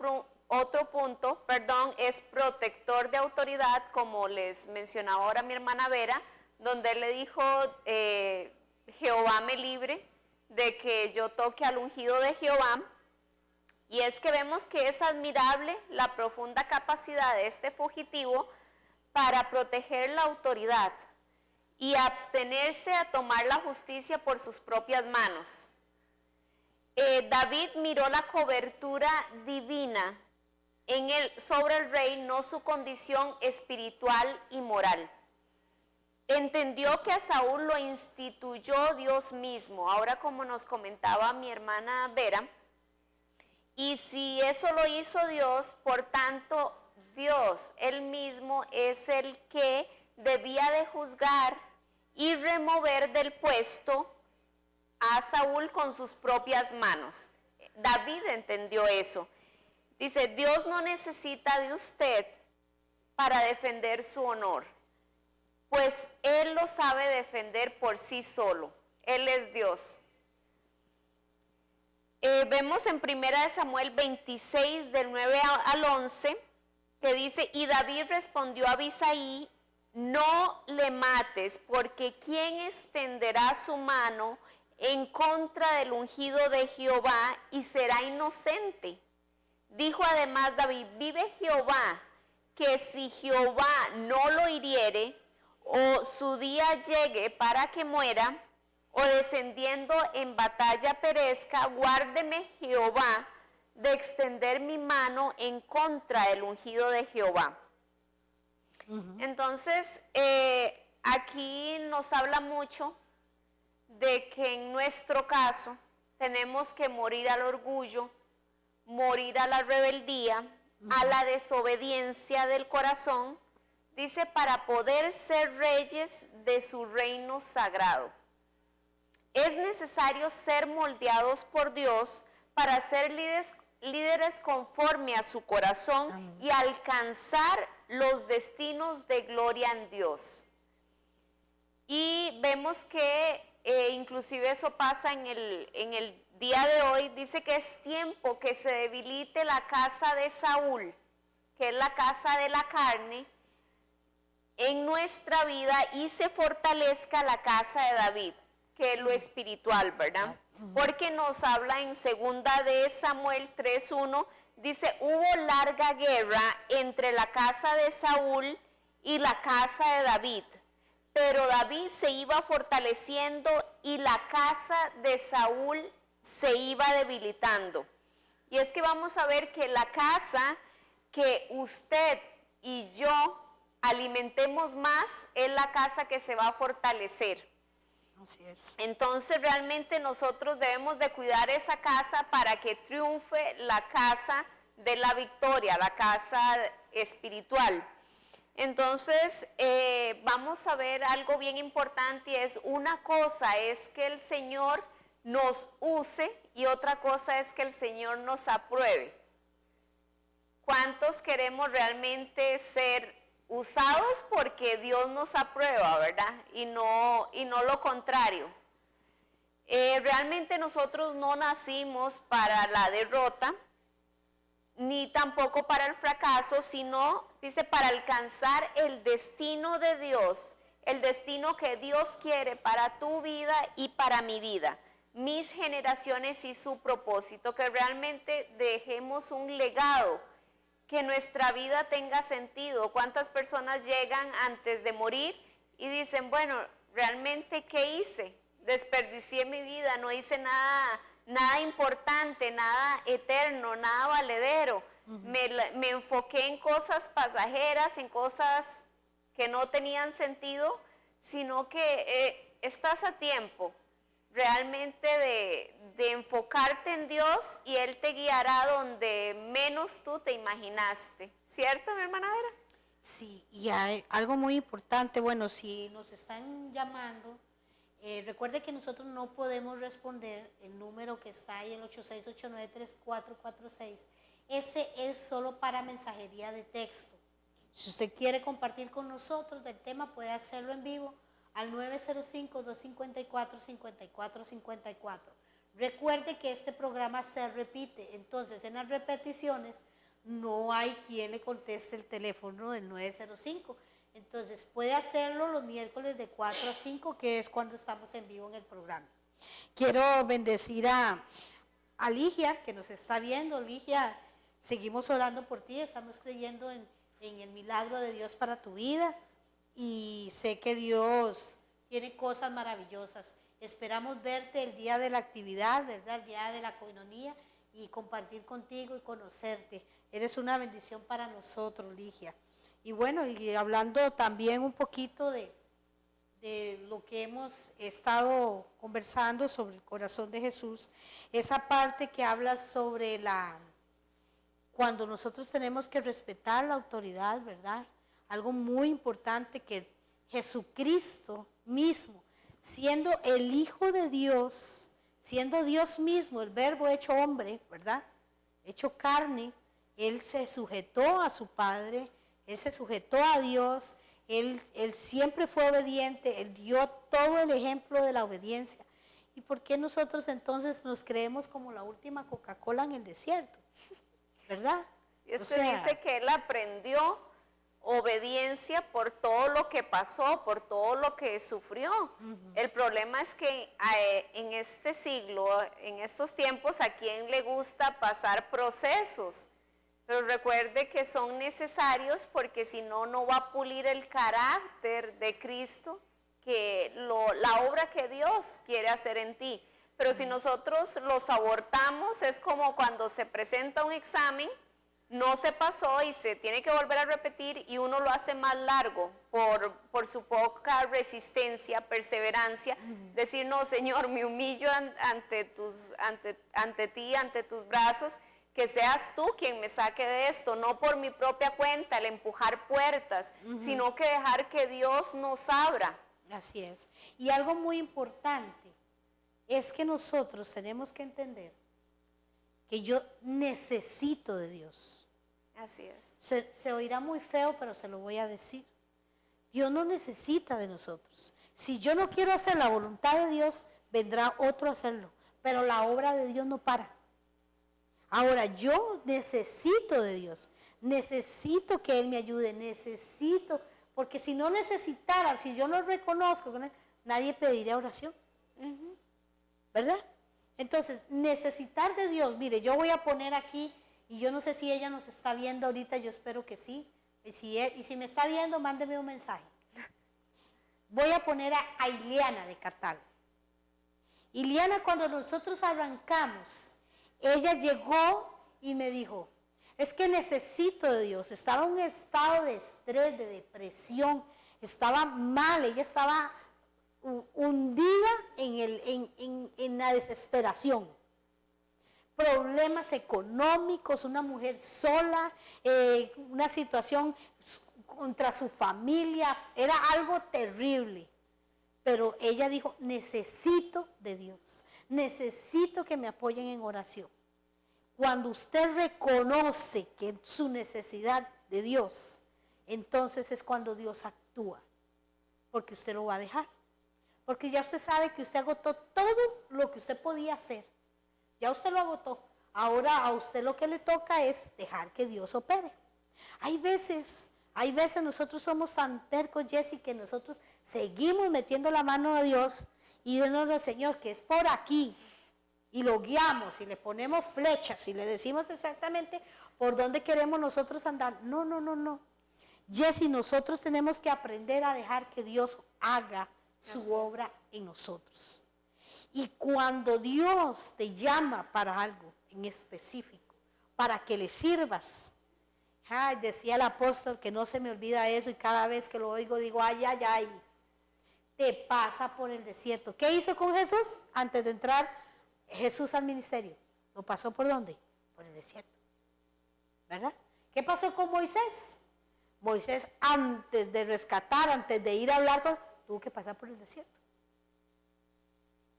punto, es protector de autoridad, como les mencionaba ahora mi hermana Vera, donde él le dijo, Jehová me libre de que yo toque al ungido de Jehová. Y es que vemos que es admirable la profunda capacidad de este fugitivo para proteger la autoridad y abstenerse a tomar la justicia por sus propias manos. David miró la cobertura divina sobre el rey, no su condición espiritual y moral. Entendió que a Saúl lo instituyó Dios mismo, ahora como nos comentaba mi hermana Vera, y si eso lo hizo Dios, por tanto Dios, Él mismo es el que debía de juzgar y remover del puesto a Saúl con sus propias manos. David entendió eso. Dice, Dios no necesita de usted para defender su honor, pues Él lo sabe defender por sí solo. Él es Dios. Vemos en 1 Samuel 26, del 9 al 11, que dice, y David respondió a Abisai, no le mates, porque ¿quién extenderá su mano en contra del ungido de Jehová y será inocente? Dijo además David, vive Jehová, que si Jehová no lo hiriere, o su día llegue para que muera, o descendiendo en batalla perezca, guárdeme Jehová de extender mi mano en contra del ungido de Jehová. Entonces, aquí nos habla mucho de que en nuestro caso tenemos que morir al orgullo, morir a la rebeldía, a la desobediencia del corazón, dice, para poder ser reyes de su reino sagrado. Es necesario ser moldeados por Dios para ser líderes conforme a su corazón. Amén. Y alcanzar los destinos de gloria en Dios. Y vemos que inclusive eso pasa en el día de hoy. Dice que es tiempo que se debilite la casa de Saúl, que es la casa de la carne, en nuestra vida, y se fortalezca la casa de David, que es lo espiritual, ¿verdad? Porque nos habla en 2 de Samuel 3:1, dice, hubo larga guerra entre la casa de Saúl y la casa de David, pero David se iba fortaleciendo y la casa de Saúl se iba debilitando. Y es que vamos a ver que la casa que usted y yo alimentemos más es la casa que se va a fortalecer. Así es. Entonces realmente nosotros debemos de cuidar esa casa para que triunfe la casa de la victoria, la casa espiritual. Entonces vamos a ver algo bien importante, y es una cosa, es que el Señor nos use y otra cosa es que el Señor nos apruebe. ¿Cuántos queremos realmente ser usados porque Dios nos aprueba, verdad? Y no lo contrario. Realmente nosotros no nacimos para la derrota, ni tampoco para el fracaso, sino, dice, para alcanzar el destino de Dios, el destino que Dios quiere para tu vida y para mi vida, mis generaciones y su propósito, que realmente dejemos un legado, que nuestra vida tenga sentido. ¿Cuántas personas llegan antes de morir y dicen, bueno, realmente qué hice? Desperdicié mi vida, no hice nada importante, nada eterno, nada valedero. Me enfoqué en cosas pasajeras, en cosas que no tenían sentido, sino que estás a tiempo realmente de enfocarte en Dios y Él te guiará donde menos tú te imaginaste. ¿Cierto, mi hermana Vera? Sí, y hay algo muy importante, bueno, si nos están llamando, recuerde que nosotros no podemos responder el número que está ahí, el 86893446. Ese es solo para mensajería de texto. Si usted quiere compartir con nosotros del tema, puede hacerlo en vivo al 905-254-5454. Recuerde que este programa se repite, entonces en las repeticiones no hay quien le conteste el teléfono del 905. Entonces puede hacerlo los miércoles de 4 a 5, que es cuando estamos en vivo en el programa. Quiero bendecir a Ligia, que nos está viendo. Ligia, seguimos orando por ti, estamos creyendo en el milagro de Dios para tu vida. Y sé que Dios tiene cosas maravillosas. Esperamos verte el día de la actividad, ¿verdad? El día de la coinonía, y compartir contigo y conocerte. Eres una bendición para nosotros, Ligia. Y bueno, y hablando también un poquito de lo que hemos estado conversando sobre el corazón de Jesús, esa parte que habla sobre cuando nosotros tenemos que respetar la autoridad, ¿verdad? Algo muy importante, que Jesucristo mismo, siendo el Hijo de Dios, siendo Dios mismo, el Verbo hecho hombre, ¿verdad? Hecho carne, Él se sujetó a su Padre, Él se sujetó a Dios, Él siempre fue obediente, Él dio todo el ejemplo de la obediencia. ¿Y por qué nosotros entonces nos creemos como la última Coca-Cola en el desierto? ¿Verdad? Y es que dice que Él aprendió obediencia por todo lo que pasó, por todo lo que sufrió. El problema es que en este siglo, en estos tiempos, ¿a quién le gusta pasar procesos? Pero recuerde que son necesarios, porque si no, no va a pulir el carácter de Cristo, que la obra que Dios quiere hacer en ti. Pero si nosotros los abortamos, es como cuando se presenta un examen, no se pasó y se tiene que volver a repetir, y uno lo hace más largo por su poca resistencia, perseverancia. Decir, no, Señor, me humillo ante ti, ante tus brazos, que seas tú quien me saque de esto, no por mi propia cuenta, el empujar puertas, sino que dejar que Dios nos abra. Así es. Y algo muy importante es que nosotros tenemos que entender que yo necesito de Dios. Así es. Se oirá muy feo, pero se lo voy a decir. Dios no necesita de nosotros. Si yo no quiero hacer la voluntad de Dios, vendrá otro a hacerlo. Pero la obra de Dios no para. Ahora, yo necesito de Dios. Necesito que Él me ayude. Necesito, porque si no necesitara, si yo no reconozco, nadie pediría oración. ¿Verdad? Entonces, necesitar de Dios. Mire, yo voy a poner aquí, y yo no sé si ella nos está viendo ahorita, yo espero que sí. Y si me está viendo, mándeme un mensaje. Voy a poner a Ileana de Cartago. Ileana, cuando nosotros arrancamos, ella llegó y me dijo, es que necesito de Dios. Estaba en un estado de estrés, de depresión, estaba mal, ella estaba hundida en la desesperación. Problemas económicos, una mujer sola, una situación contra su familia, era algo terrible. pero ella dijo, necesito de Dios, necesito que me apoyen en oración. Cuando usted reconoce que su necesidad de Dios, entonces es cuando Dios actúa, porque usted lo va a dejar. Porque ya usted sabe que usted agotó todo lo que usted podía hacer. Ya usted lo agotó. Ahora a usted lo que le toca es dejar que Dios opere. Hay veces nosotros somos tan tercos, Jessy, que nosotros seguimos metiendo la mano a Dios y diciéndole al Señor que es por aquí. Y lo guiamos y le ponemos flechas y le decimos exactamente por dónde queremos nosotros andar. No. Jessy, nosotros tenemos que aprender a dejar que Dios haga su obra en nosotros. Y cuando Dios te llama para algo en específico, para que le sirvas, decía el apóstol que no se me olvida eso y cada vez que lo oigo digo, ay, te pasa por el desierto. ¿Qué hizo con Jesús? Antes de entrar Jesús al ministerio, ¿lo pasó por dónde? Por el desierto, ¿verdad? ¿Qué pasó con Moisés? Moisés antes de rescatar, antes de ir a hablar tuvo que pasar por el desierto.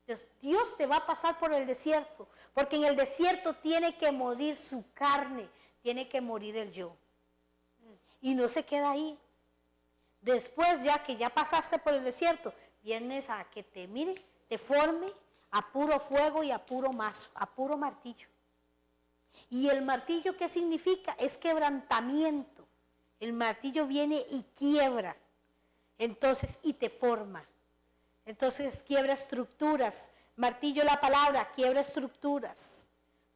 Entonces, Dios te va a pasar por el desierto, porque en el desierto tiene que morir su carne, tiene que morir el yo. Y no se queda ahí. Después, ya que ya pasaste por el desierto, vienes a que te mire, te forme a puro fuego y a puro mazo, a puro martillo. Y el martillo, ¿qué significa? Es quebrantamiento. El martillo viene y quiebra. Entonces, y te forma. Entonces, quiebra estructuras. Martillo, la palabra, quiebra estructuras,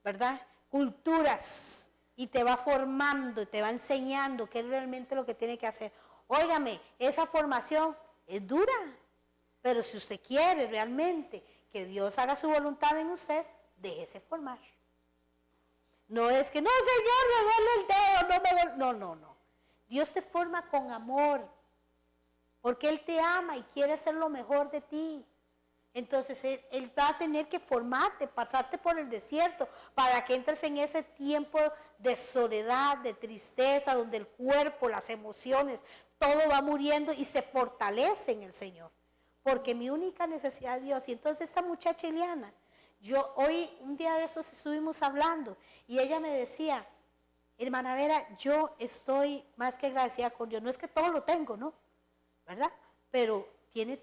¿verdad? Culturas. Y te va formando, y te va enseñando qué es realmente lo que tiene que hacer. Óigame, esa formación es dura, pero si usted quiere realmente que Dios haga su voluntad en usted, déjese formar. No es que, no, Señor, me duele el dedo, no me duele. No. Dios te forma con amor, porque Él te ama y quiere hacer lo mejor de ti. Entonces Él va a tener que formarte, pasarte por el desierto, para que entres en ese tiempo de soledad, de tristeza, donde el cuerpo, las emociones, todo va muriendo y se fortalece en el Señor. Porque mi única necesidad es Dios. Y entonces esta muchacha Ileana, hoy un día de estos estuvimos hablando y ella me decía, hermana Vera, yo estoy más que agradecida con Dios. No es que todo lo tengo, ¿no? ¿Verdad? Pero tiene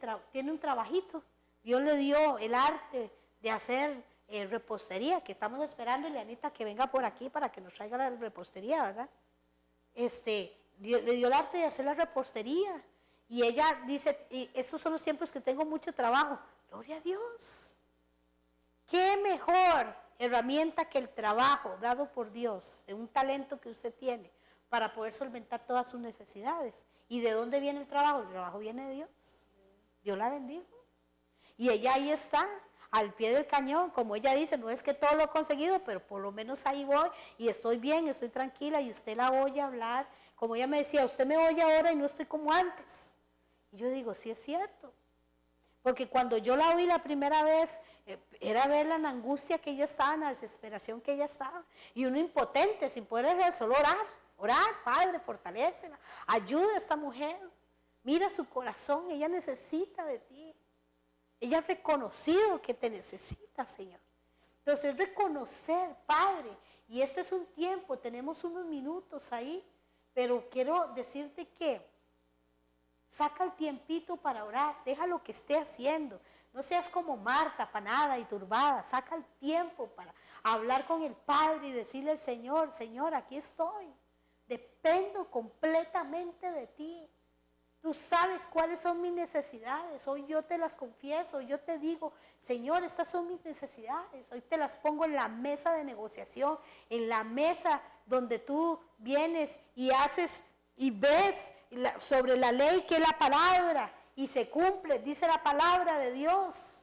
un trabajito. Dios le dio el arte de hacer repostería, que estamos esperando, Ileanita, que venga por aquí para que nos traiga la repostería, ¿verdad? Le dio el arte de hacer la repostería. Y ella dice, y esos son los tiempos que tengo mucho trabajo. Gloria a Dios. ¿Qué mejor herramienta que el trabajo dado por Dios, de un talento que usted tiene, para poder solventar todas sus necesidades? ¿Y de dónde viene el trabajo? El trabajo viene de Dios. Dios la bendijo. Y ella ahí está, al pie del cañón, como ella dice, no es que todo lo he conseguido, pero por lo menos ahí voy y estoy bien, estoy tranquila y usted la oye hablar. Como ella me decía, usted me oye ahora y no estoy como antes. Y yo digo, sí es cierto. Porque cuando yo la oí la primera vez, era verla en la angustia que ella estaba, en la desesperación que ella estaba. Y uno impotente, sin poder hacer, solo orar, Padre, fortalécela, ayuda a esta mujer. Mira su corazón, ella necesita de ti. Ella ha reconocido que te necesita, Señor. Entonces, reconocer, Padre, y este es un tiempo, tenemos unos minutos ahí, pero quiero decirte que saca el tiempito para orar, deja lo que esté haciendo. No seas como Marta, afanada y turbada, saca el tiempo para hablar con el Padre y decirle al Señor, Señor, aquí estoy, dependo completamente de ti. Tú sabes cuáles son mis necesidades, hoy yo te las confieso, yo te digo, Señor, estas son mis necesidades, hoy te las pongo en la mesa de negociación, en la mesa donde tú vienes y haces y ves sobre la ley que es la palabra y se cumple, dice la palabra de Dios,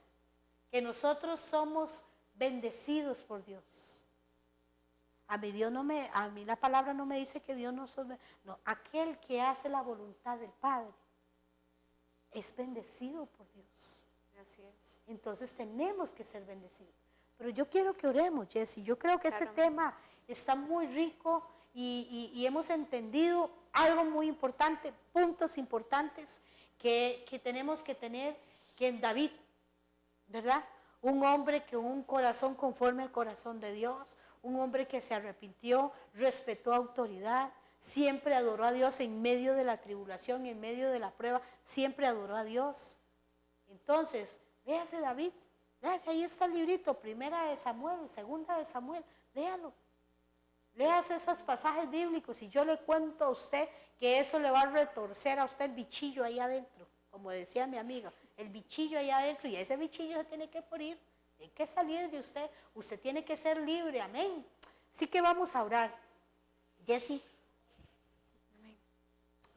que nosotros somos bendecidos por Dios. A mí la palabra no me dice que Dios no, aquel que hace la voluntad del Padre es bendecido por Dios. Así es. Entonces tenemos que ser bendecidos. Pero yo quiero que oremos, Jessy. Yo creo que este tema está muy rico y hemos entendido algo muy importante, puntos importantes que tenemos que tener. que en David, ¿verdad? Un hombre con un corazón conforme al corazón de Dios, un hombre que se arrepintió, respetó autoridad, siempre adoró a Dios en medio de la tribulación, en medio de la prueba, siempre adoró a Dios. Entonces, léase David, léase, ahí está el librito, 1 de Samuel, 2 de Samuel, léalo. Léase esos pasajes bíblicos y yo le cuento a usted que eso le va a retorcer a usted el bichillo ahí adentro, como decía mi amiga, el bichillo ahí adentro, y ese bichillo se tiene que morir, tiene que salir de usted, usted tiene que ser libre, amén. Así que vamos a orar. Jessy,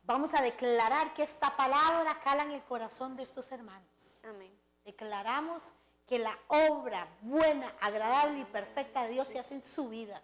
vamos a declarar que esta palabra cala en el corazón de estos hermanos. Amén. Declaramos que la obra buena, agradable y perfecta de Dios se hace en su vida.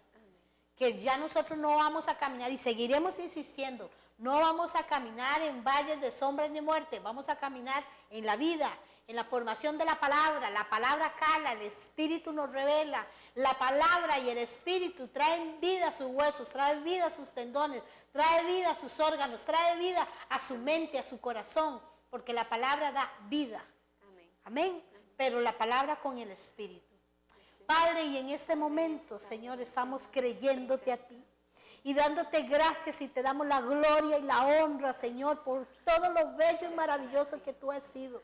Que ya nosotros no vamos a caminar, y seguiremos insistiendo, no vamos a caminar en valles de sombras ni muerte, vamos a caminar en la vida, en la formación de la palabra cala, el Espíritu nos revela, la palabra y el Espíritu traen vida a sus huesos, traen vida a sus tendones, trae vida a sus órganos, trae vida a su mente, a su corazón, porque la palabra da vida. Amén. Amén. Pero la palabra con el Espíritu. Padre, y en este momento, Señor, estamos creyéndote a ti y dándote gracias, y te damos la gloria y la honra, Señor, por todo lo bello y maravilloso que tú has sido.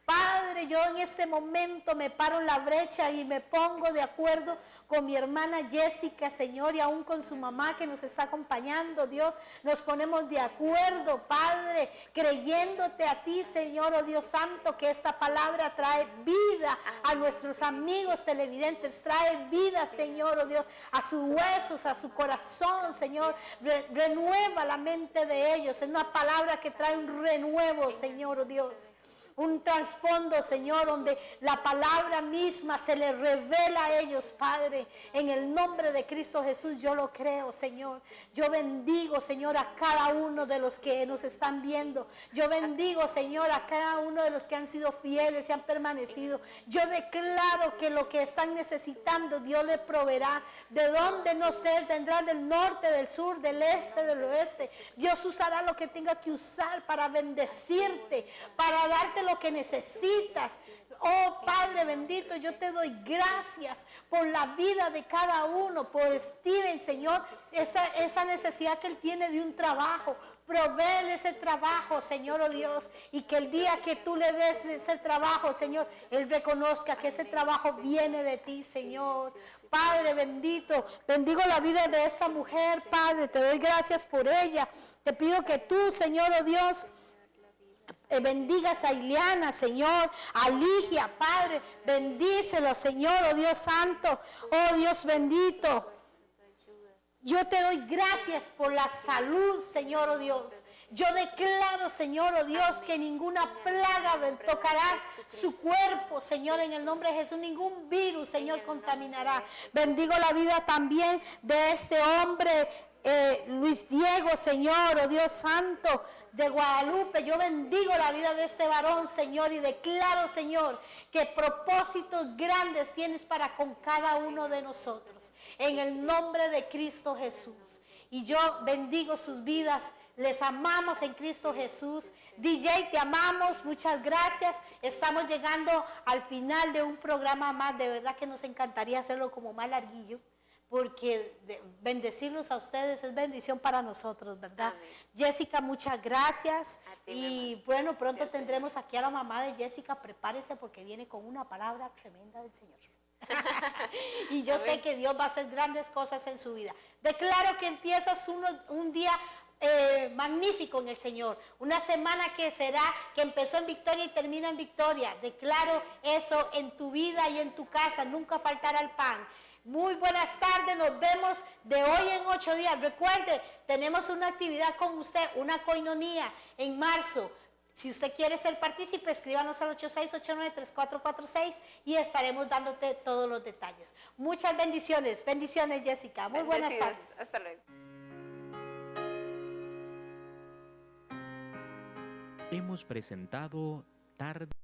Padre, yo en este momento me paro en la brecha y me pongo de acuerdo con mi hermana Jessica, Señor, y aún con su mamá que nos está acompañando, Dios. Nos ponemos de acuerdo, Padre, creyéndote a ti, Señor, oh Dios Santo, que esta palabra trae vida a nuestros amigos televidentes, trae vida, Señor, oh Dios, a sus huesos, a su corazón, Señor. Renueva la mente de ellos. Es una palabra que trae un renuevo, Señor, oh Dios. Un trasfondo, Señor, donde la palabra misma se les revela a ellos, Padre. En el nombre de Cristo Jesús yo lo creo, Señor. Yo bendigo, Señor, a cada uno de los que nos están viendo. Yo bendigo, Señor, a cada uno de los que han sido fieles y han permanecido. Yo declaro que lo que están necesitando, Dios les proveerá. De donde no sé, tendrán del norte, del sur, del este, del oeste. Dios usará lo que tenga que usar para bendecirte, para darte lo que necesitas. Oh Padre bendito, yo te doy gracias por la vida de cada uno, por Steven, Señor, esa necesidad que él tiene de un trabajo. Provéele ese trabajo, Señor, oh Dios, y que el día que tú le des ese trabajo, Señor, él reconozca que ese trabajo viene de ti, Señor. Padre bendito, bendigo la vida de esa mujer, Padre, te doy gracias por ella. Te pido que tú, Señor, oh Dios, bendigas a Ileana, Señor, a Ligia, Padre, bendícelo, Señor, oh Dios santo, oh Dios bendito. Yo te doy gracias por la salud, Señor, oh Dios. Yo declaro, Señor, oh Dios, que ninguna plaga tocará su cuerpo, Señor, en el nombre de Jesús. Ningún virus, Señor, contaminará. Bendigo la vida también de este hombre, Luis Diego, Señor, oh Dios santo, de Guadalupe. Yo bendigo la vida de este varón, Señor, y declaro, Señor, que propósitos grandes tienes para con cada uno de nosotros, en el nombre de Cristo Jesús. Y yo bendigo sus vidas, les amamos en Cristo Jesús. DJ, te amamos, muchas gracias. Estamos llegando al final de un programa más, de verdad que nos encantaría hacerlo como más larguillo, porque bendecirlos a ustedes es bendición para nosotros, ¿verdad? Amén. Jessica, muchas gracias. Y bueno, pronto tendremos aquí a la mamá de Jessica. Prepárese porque viene con una palabra tremenda del Señor. Y yo sé que Dios va a hacer grandes cosas en su vida. Declaro que empiezas un día magnífico en el Señor, una semana que empezó en victoria y termina en victoria. Declaro eso en tu vida y en tu casa, nunca faltará el pan. Muy buenas tardes, nos vemos de hoy en 8 días. Recuerde, tenemos una actividad con usted, una coinonía en marzo. Si usted quiere ser partícipe, escríbanos al 8689-3446 y estaremos dándote todos los detalles. Muchas bendiciones. Bendiciones, Jessica. Muy buenas tardes. Hasta luego. Hemos presentado Tarde